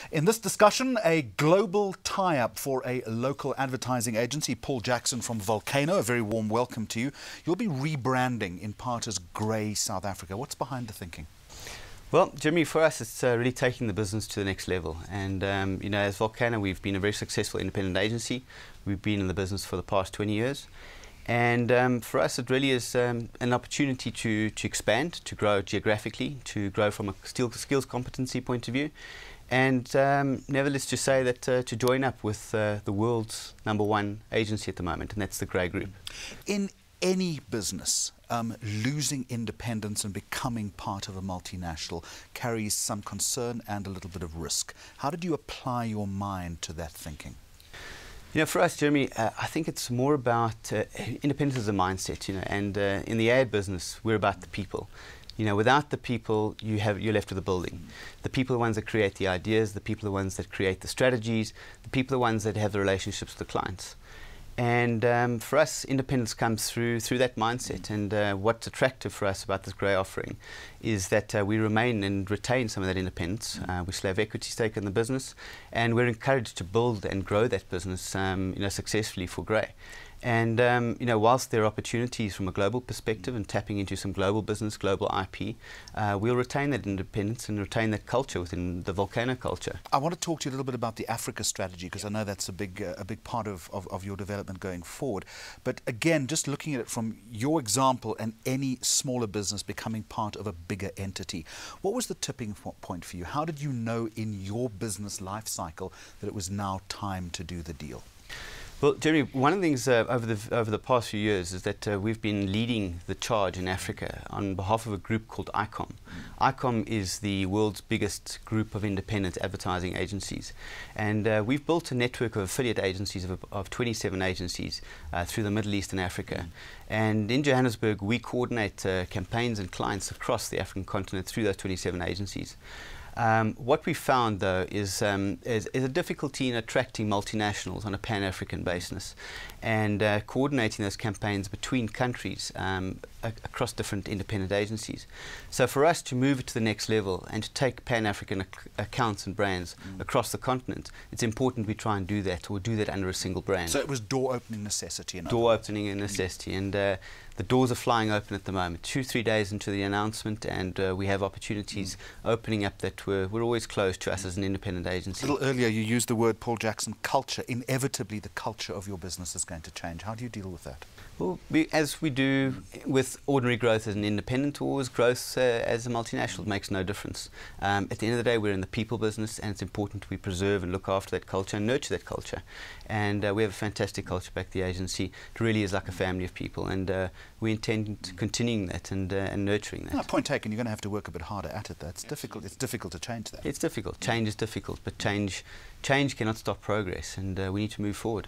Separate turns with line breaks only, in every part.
In this discussion, a global tie-up for a local advertising agency. Paul Jackson from Volcano, a very warm welcome to you. You'll be rebranding in part as Grey South Africa. What's behind the thinking?
Well, Jimmy, for us, it's really taking the business to the next level. And, you know, as Volcano, we've been a very successful independent agency. We've been in the business for the past 20 years. And for us, it really is an opportunity to expand, to grow geographically, to grow from a skills competency point of view. And nevertheless, to say that to join up with the world's #1 agency at the moment, and that's the Grey Group.
In any business, losing independence and becoming part of a multinational carries some concern and a little bit of risk. How did you apply your mind to that thinking?
You know, for us, Jeremy, I think it's more about independence as a mindset, you know, and in the ad business, we're about the people. You know, without the people, you're left with a building. The people are the ones that create the ideas, the people are the ones that create the strategies, the people are the ones that have the relationships with the clients. And for us, independence comes through that mindset. And what's attractive for us about this Grey offering is that we remain and retain some of that independence. We still have equity stake in the business, and we're encouraged to build and grow that business, you know, successfully for Grey. And you know, whilst there are opportunities from a global perspective and tapping into some global business, global IP, we'll retain that independence and retain that culture within the Volcano culture.
I want to talk to you a little bit about the Africa strategy, because I know that's a big part of your development going forward. But again, just looking at it from your example and any smaller business becoming part of a bigger entity, what was the tipping point for you? How did you know in your business life cycle that it was now time to do the deal?
Well, Jeremy, one of the things over the past few years is that we've been leading the charge in Africa on behalf of a group called ICOM. ICOM is the world's biggest group of independent advertising agencies. And we've built a network of affiliate agencies of 27 agencies through the Middle East and Africa. And in Johannesburg, we coordinate campaigns and clients across the African continent through those 27 agencies. What we found, though, is a difficulty in attracting multinationals on a pan-African basis and coordinating those campaigns between countries across different independent agencies. So for us to move it to the next level and to take pan-African accounts and brands across the continent, it's important we try and do that, or do that under a single brand.
So it was door-opening necessity.
Door-opening and necessity. And the doors are flying open at the moment, 2-3 days into the announcement, and we have opportunities opening up that were always closed to us as an independent agency.
A little earlier you used the word, Paul Jackson, culture. Inevitably the culture of your business is going to change. How do you deal with that?
Well, as we do with ordinary growth as an independent or as growth as a multinational, it makes no difference. At the end of the day, we're in the people business, and it's important we preserve and look after that culture and nurture that culture. And we have a fantastic culture back at the agency. It really is like a family of people, and we intend continuing that and nurturing that.
No, point taken. You're going to have to work a bit harder at it, though. It's difficult. It's difficult to change that.
It's difficult. Change is difficult, but change cannot stop progress, and we need to move forward.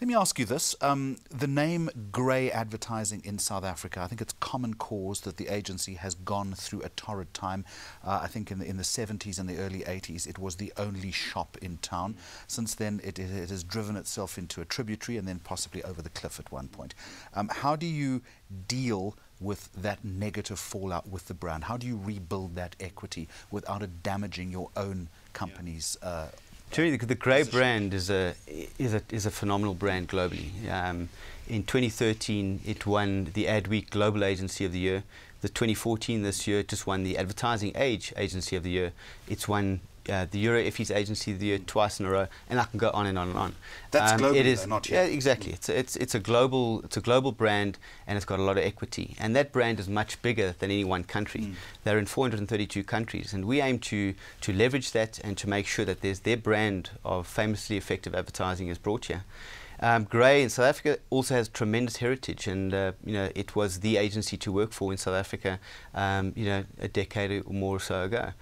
Let me ask you this. The name Grey Advertising in South Africa, I think it's common cause that the agency has gone through a torrid time. I think in the 70s and the early 80s, it was the only shop in town. Since then, it has driven itself into a tributary and then possibly over the cliff at one point. How do you deal with that negative fallout with the brand? How do you rebuild that equity without it damaging your own company's
Jeremy, the Grey brand is a phenomenal brand globally. In 2013, it won the Adweek Global Agency of the Year. The 2014, this year, it just won the Advertising Age Agency of the Year. It's won the Euro Effie's Agency of the Year twice in a row, and I can go on and on and on.
That's global,
it is,
though, not here.
Yeah, exactly. It's a global brand, and it's got a lot of equity. And that brand is much bigger than any one country. They're in 432 countries, and we aim to leverage that and to make sure that their brand of famously effective advertising is brought here. Grey in South Africa also has tremendous heritage, and you know, it was the agency to work for in South Africa, you know, a decade or more or so ago.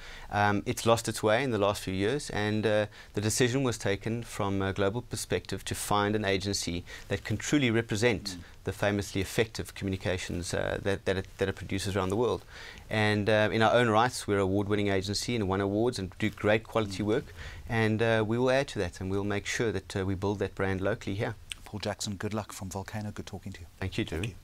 It's lost its way in the last few years, and the decision was taken from a global perspective to find an agency that can truly represent the famously effective communications that it produces around the world. And in our own rights, we're an award-winning agency and won awards and do great quality work. And we will add to that, and we'll make sure that we build that brand locally here.
Paul Jackson, good luck from Volcano. Good talking to you.
Thank you, Jeremy.